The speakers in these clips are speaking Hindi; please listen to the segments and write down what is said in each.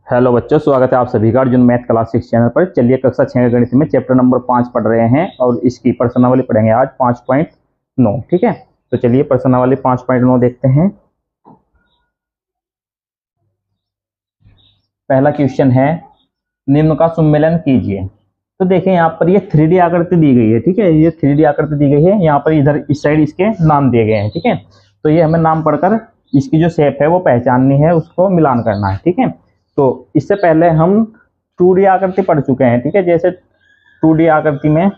हेलो बच्चों, स्वागत है आप सभी का अर्जुन मैथ क्लास 6 चैनल पर। चलिए कक्षा 6 गणित में चैप्टर नंबर 5 पढ़ रहे हैं और इसकी प्रश्नावली पढ़ेंगे आज 5.9। ठीक है, तो चलिए प्रश्नावली 5.9 देखते हैं। पहला क्वेश्चन है, निम्न का सुमेलन कीजिए। तो देखिए यहाँ पर ये 3D आकृति दी गई है। ठीक है, ये 3D आकृति दी गई है। यहाँ पर इधर इस साइड इसके नाम दिए गए हैं। ठीक है, तो ये हमें नाम पढ़कर इसकी जो शेप है वो पहचाननी है, उसको मिलान करना है। ठीक है, तो इससे पहले हम 2D आकृति पढ़ चुके हैं। ठीक है, जैसे 2D आकृति में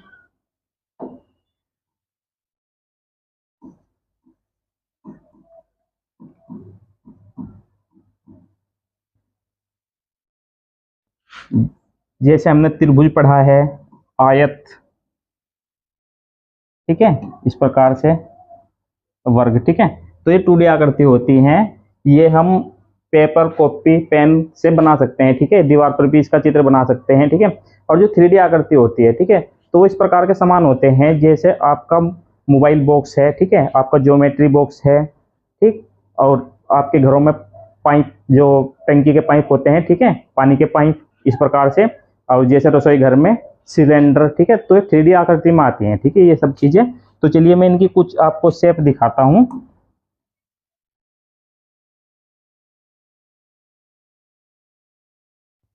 जैसे हमने त्रिभुज पढ़ा है, आयत, ठीक है, इस प्रकार से वर्ग। ठीक है, तो ये 2D आकृति होती हैं। ये हम पेपर, कॉपी, पेन से बना सकते हैं। ठीक है, दीवार पर भी इसका चित्र बना सकते हैं। ठीक है, और जो 3D आकृति होती है, ठीक है, तो वो इस प्रकार के समान होते हैं। जैसे आपका मोबाइल बॉक्स है, ठीक है, आपका ज्योमेट्री बॉक्स है, ठीक, और आपके घरों में पाइप, जो टंकी के पाइप होते हैं, ठीक है, पानी के पाइप, इस प्रकार से, और जैसे रसोई घर में सिलेंडर। ठीक है, तो ये 3D आकृति में आती हैं। ठीक है, ये सब चीजें। तो चलिए मैं इनकी कुछ आपको शेप दिखाता हूँ।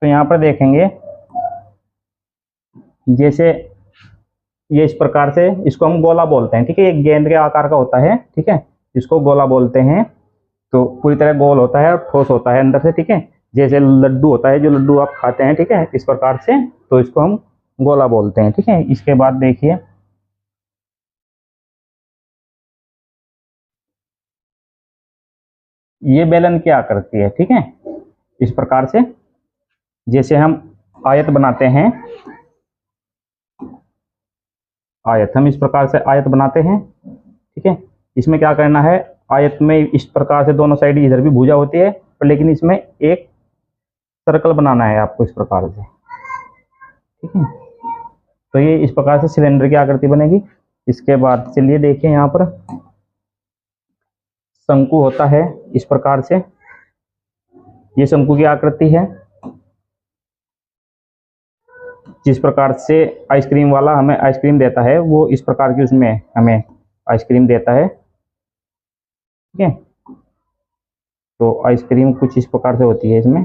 तो यहाँ पर देखेंगे, जैसे ये इस प्रकार से, इसको हम गोला बोलते हैं। ठीक है, एक गेंद के आकार का होता है। ठीक है, इसको गोला बोलते हैं। तो पूरी तरह गोल होता है और ठोस होता है अंदर से। ठीक है, जैसे लड्डू होता है, जो लड्डू आप खाते हैं, ठीक है, इस प्रकार से, तो इसको हम गोला बोलते हैं। ठीक है, इसके बाद देखिए, ये बेलन क्या करती है। ठीक है, इस प्रकार से, जैसे हम आयत बनाते हैं, आयत हम इस प्रकार से आयत बनाते हैं। ठीक है, इसमें क्या करना है, आयत में इस प्रकार से दोनों साइड इधर भी भुजा होती है, पर लेकिन इसमें एक सर्कल बनाना है आपको इस प्रकार से। ठीक है, तो ये इस प्रकार से सिलेंडर की आकृति बनेगी। इसके बाद चलिए देखिए, यहाँ पर शंकु होता है इस प्रकार से, ये शंकु की आकृति है। जिस प्रकार से आइसक्रीम वाला हमें आइसक्रीम देता है, वो इस प्रकार की उसमें हमें आइसक्रीम देता है। ठीक है, तो आइसक्रीम कुछ इस प्रकार से होती है इसमें।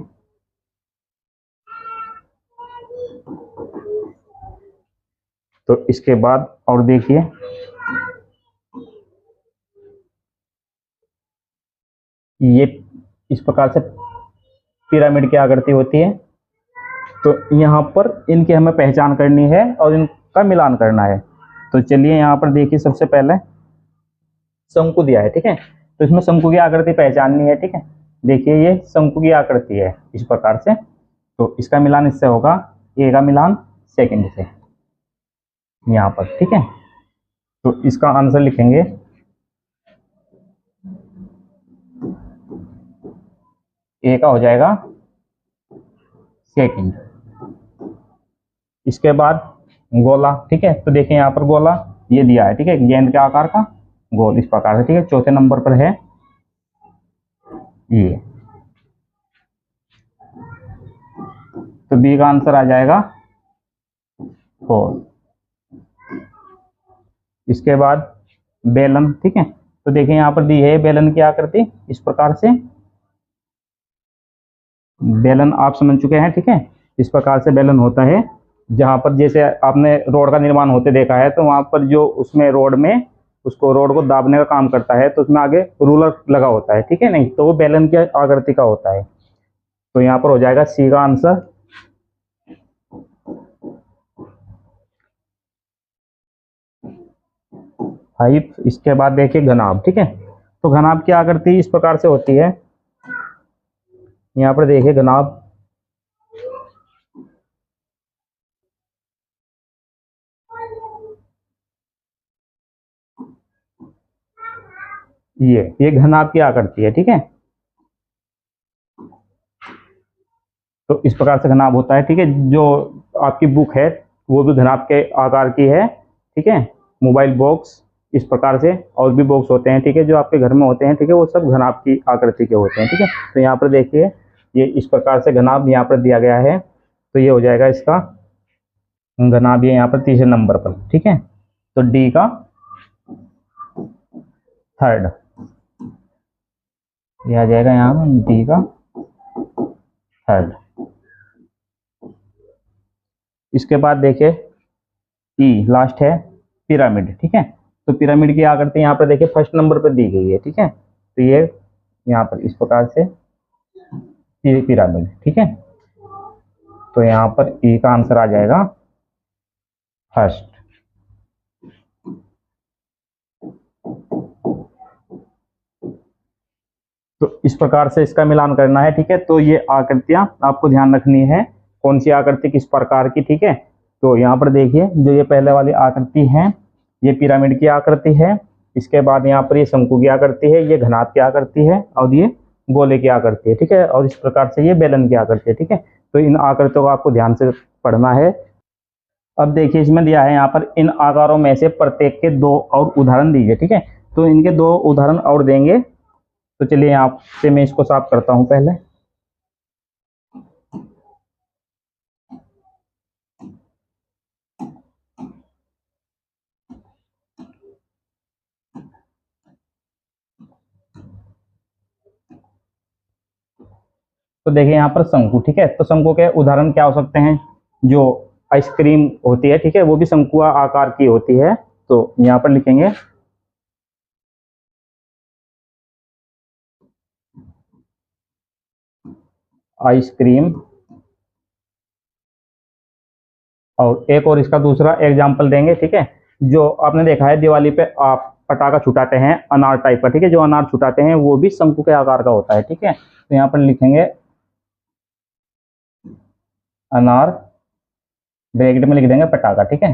तो इसके बाद और देखिए, ये इस प्रकार से पिरामिड की आकृति होती है। तो यहाँ पर इनकी हमें पहचान करनी है और इनका मिलान करना है। तो चलिए यहाँ पर देखिए, सबसे पहले शंकु दिया है। ठीक है, तो इसमें शंकु की आकृति पहचाननी है। ठीक है, देखिए ये शंकु की आकृति है इस प्रकार से, तो इसका मिलान इससे होगा, ए का मिलान सेकंड से यहाँ पर। ठीक है, तो इसका आंसर लिखेंगे, ए का हो जाएगा सेकंड। इसके बाद गोला। ठीक है, तो देखिए यहाँ पर गोला ये दिया है। ठीक है, गेंद के आकार का गोल इस प्रकार से। ठीक है, चौथे नंबर पर है ये, तो बी का आंसर आ जाएगा 4। इसके बाद बेलन। ठीक है, तो देखिए यहाँ पर दी है बेलन की आकृति इस प्रकार से। बेलन आप समझ चुके हैं। ठीक है, इस प्रकार से बेलन होता है। जहां पर जैसे आपने रोड का निर्माण होते देखा है, तो वहां पर जो उसमें रोड में उसको रोड को दाबने का काम करता है, तो उसमें आगे रूलर लगा होता है। ठीक है, नहीं तो वो बेलन की आकृति का होता है। तो यहाँ पर हो जाएगा सी का आंसर। हाइप। इसके बाद देखिए घनाभ। ठीक है, तो घनाभ की आकृति इस प्रकार से होती है। यहाँ पर देखिए घनाभ, ये घनाभ की आकृति है। ठीक है, तो इस प्रकार से घनाभ होता है। ठीक है, जो आपकी बुक है वो भी घनाभ के आकार की है। ठीक है, मोबाइल बॉक्स इस प्रकार से, और भी बॉक्स होते हैं। ठीक है, जो आपके घर में होते हैं। ठीक है, वो सब घनाभ की आकृति के होते हैं। ठीक है, तो यहाँ पर देखिए ये इस प्रकार से घनाभ यहाँ पर दिया गया है, तो ये हो जाएगा इसका घनाभ ये यहाँ पर तीसरे नंबर पर, ठीक है। तो डी का थर्ड, ये आ जाएगा यहाँ पर डी का थर्ड। इसके बाद देखिए ई लास्ट है पिरामिड, ठीक है। तो पिरामिड की आकृति यहाँ पर देखिए फर्स्ट नंबर पर दी गई है, ठीक है। तो ये यहाँ पर इस प्रकार से पिरामिड, ठीक है। तो यहाँ पर ई का आंसर आ जाएगा फर्स्ट। तो इस प्रकार से इसका मिलान करना है, ठीक है। तो ये आकृतियां आपको ध्यान रखनी है, कौन सी आकृति किस प्रकार की, ठीक है। तो यहाँ पर देखिए जो ये पहले वाली आकृति है ये पिरामिड की आकृति है, इसके बाद यहाँ पर ये शंकु की आकृति है, ये घनाभ की आकृति है, और ये गोले की आकृति है, ठीक है। और इस प्रकार से ये बेलन की आकृति है, ठीक है। तो इन आकृतियों को आपको ध्यान से पढ़ना है। अब देखिए इसमें दिया है यहाँ पर इन आकारों में से प्रत्येक के दो और उदाहरण दीजिए, ठीक है। तो इनके दो उदाहरण और देंगे। तो चलिए यहाँ से मैं इसको साफ करता हूं पहले। तो देखिए यहाँ पर शंकु, ठीक है। तो शंकु के उदाहरण क्या हो सकते हैं, जो आइसक्रीम होती है, ठीक है, वो भी शंकु आकार की होती है। तो यहाँ पर लिखेंगे आइसक्रीम, और एक और इसका दूसरा एग्जाम्पल देंगे, ठीक है। जो आपने देखा है दिवाली पे आप पटाखा छुटाते हैं अनार टाइप का, ठीक है, जो अनार छुटाते हैं वो भी शंकु के आकार का होता है, ठीक है। तो यहाँ पर लिखेंगे अनार, ब्रैकेट में लिख देंगे पटाखा, ठीक है।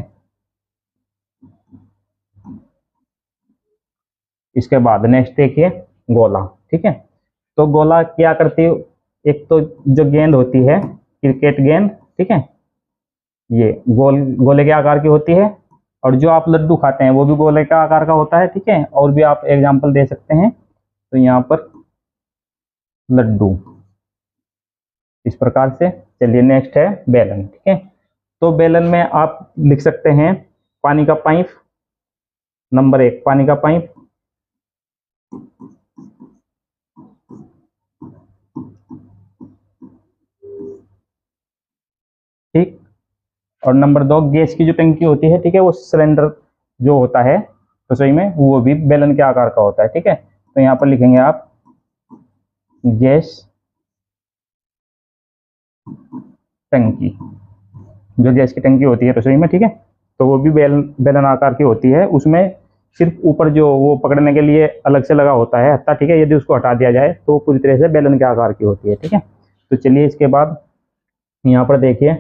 इसके बाद नेक्स्ट देखिए गोला, ठीक है। तो गोला क्या करती है, एक तो जो गेंद होती है क्रिकेट गेंद, ठीक है, ये गोले के आकार की होती है। और जो आप लड्डू खाते हैं वो भी गोले का आकार का होता है, ठीक है। और भी आप एग्जाम्पल दे सकते हैं। तो यहाँ पर लड्डू इस प्रकार से। चलिए नेक्स्ट है बेलन, ठीक है। तो बेलन में आप लिख सकते हैं पानी का पाइप, नंबर 1 पानी का पाइप, ठीक। और नंबर 2 गैस की जो टंकी होती है, ठीक है, वो सिलेंडर जो होता है रसोई में वो भी बेलन के आकार का होता है, ठीक है। तो यहाँ पर लिखेंगे आप गैस टंकी, जो गैस की टंकी होती है रसोई में, ठीक है। तो वो भी बेलन आकार की होती है, उसमें सिर्फ ऊपर जो वो पकड़ने के लिए अलग से लगा होता है हत्था, ठीक है। यदि उसको हटा दिया जाए तो पूरी तरह से बेलन के आकार की होती है, ठीक है। तो चलिए इसके बाद यहाँ पर देखिए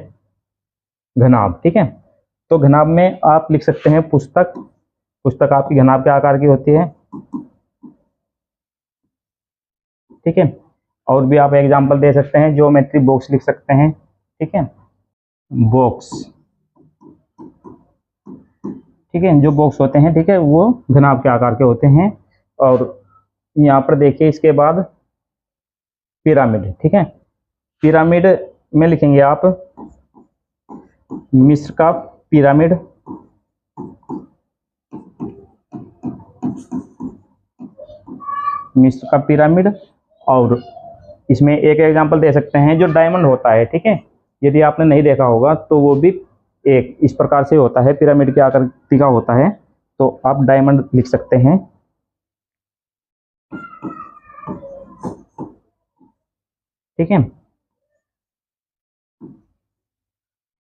घनाभ, ठीक है। तो घनाभ में आप लिख सकते हैं पुस्तक, पुस्तक आपकी घनाभ के आकार की होती है, ठीक है। और भी आप एग्जाम्पल दे सकते हैं, ज्योमेट्री बॉक्स लिख सकते हैं, ठीक है, बॉक्स, ठीक है। जो बॉक्स होते हैं, ठीक है, वो घनाभ के आकार के होते हैं। और यहाँ पर देखिए इसके बाद पिरामिड, ठीक है। पिरामिड में लिखेंगे आप मिस्र का पिरामिड, मिस्र का पिरामिड। और इसमें एक एग्जांपल दे सकते हैं जो डायमंड होता है, ठीक है। यदि आपने नहीं देखा होगा तो वो भी एक इस प्रकार से होता है, पिरामिड की आकृति का होता है। तो आप डायमंड लिख सकते हैं, ठीक है।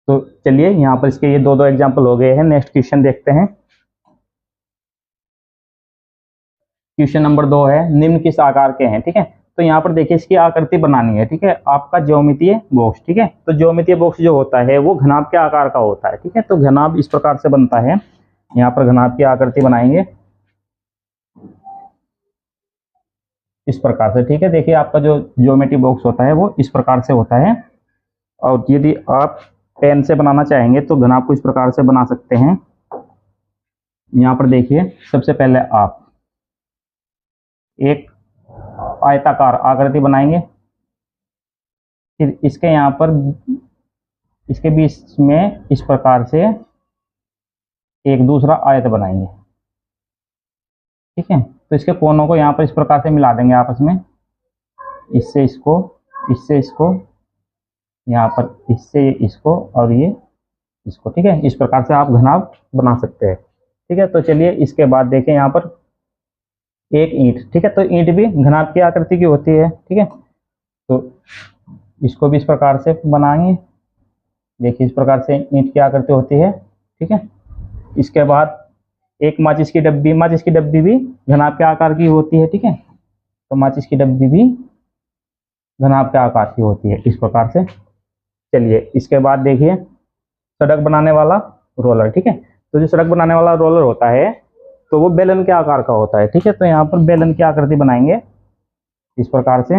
तो चलिए यहाँ पर इसके ये दो दो एग्जांपल हो गए हैं। नेक्स्ट क्वेश्चन देखते हैं। क्वेश्चन नंबर 2 है निम्न किस आकार के हैं, ठीक है। तो यहाँ पर देखिए इसकी आकृति बनानी है, ठीक है, आपका ज्यामितीय बॉक्स, ठीक है। तो ज्यामितीय बॉक्स जो होता है वो घनाभ के आकार का होता है, ठीक है। तो घनाभ इस प्रकार से बनता है, यहाँ पर घनाभ की आकृति बनाएंगे इस प्रकार से, ठीक है। देखिए आपका जो ज्योमेट्री बॉक्स होता है वो इस प्रकार से होता है। और यदि आप पेन से बनाना चाहेंगे तो घनाभ को इस प्रकार से बना सकते हैं। यहाँ पर देखिए सबसे पहले आप एक आयताकार आकृति बनाएंगे, फिर इसके यहाँ पर इसके बीच में इस प्रकार से एक दूसरा आयत बनाएंगे, ठीक है। तो इसके कोनों को यहाँ पर इस प्रकार से मिला देंगे आपस में, इससे इसको, इससे इसको, यहाँ पर इससे इसको और ये इसको, ठीक है। इस प्रकार से आप घनाभ बना सकते हैं, ठीक है। तो चलिए इसके बाद देखें यहाँ पर एक ईंट, ठीक है। तो ईंट भी घनाभ की आकृति की होती है, ठीक है। तो इसको भी इस प्रकार से बनाएंगे, देखिए इस प्रकार से ईंट की आकृति होती है, ठीक है। इसके बाद एक माचिस की डब्बी, माचिस की डब्बी भी घनाभ के आकार की होती है, ठीक है। तो माचिस की डब्बी भी घनाभ के आकार की होती है इस प्रकार से। चलिए इसके बाद देखिए सड़क बनाने वाला रोलर, ठीक है। तो जो सड़क बनाने वाला रोलर होता है तो वो बेलन के आकार का होता है, ठीक है। तो यहाँ पर बेलन की आकृति बनाएंगे इस प्रकार से,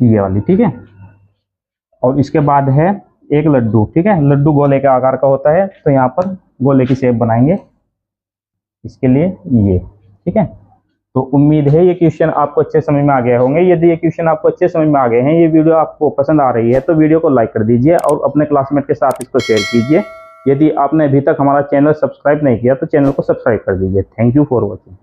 ये वाली, ठीक है। और इसके बाद है एक लड्डू, ठीक है। लड्डू गोले के आकार का होता है, तो यहाँ पर गोले की शेप बनाएंगे इसके लिए ये, ठीक है। तो उम्मीद है ये क्वेश्चन आपको अच्छे समझ में आ गए होंगे। यदि ये क्वेश्चन आपको अच्छे समझ में आ गए हैं, ये वीडियो आपको पसंद आ रही है, तो वीडियो को लाइक कर दीजिए और अपने क्लासमेट के साथ इसको शेयर कीजिए। यदि आपने अभी तक हमारा चैनल सब्सक्राइब नहीं किया तो चैनल को सब्सक्राइब कर दीजिए। Thank you for watching.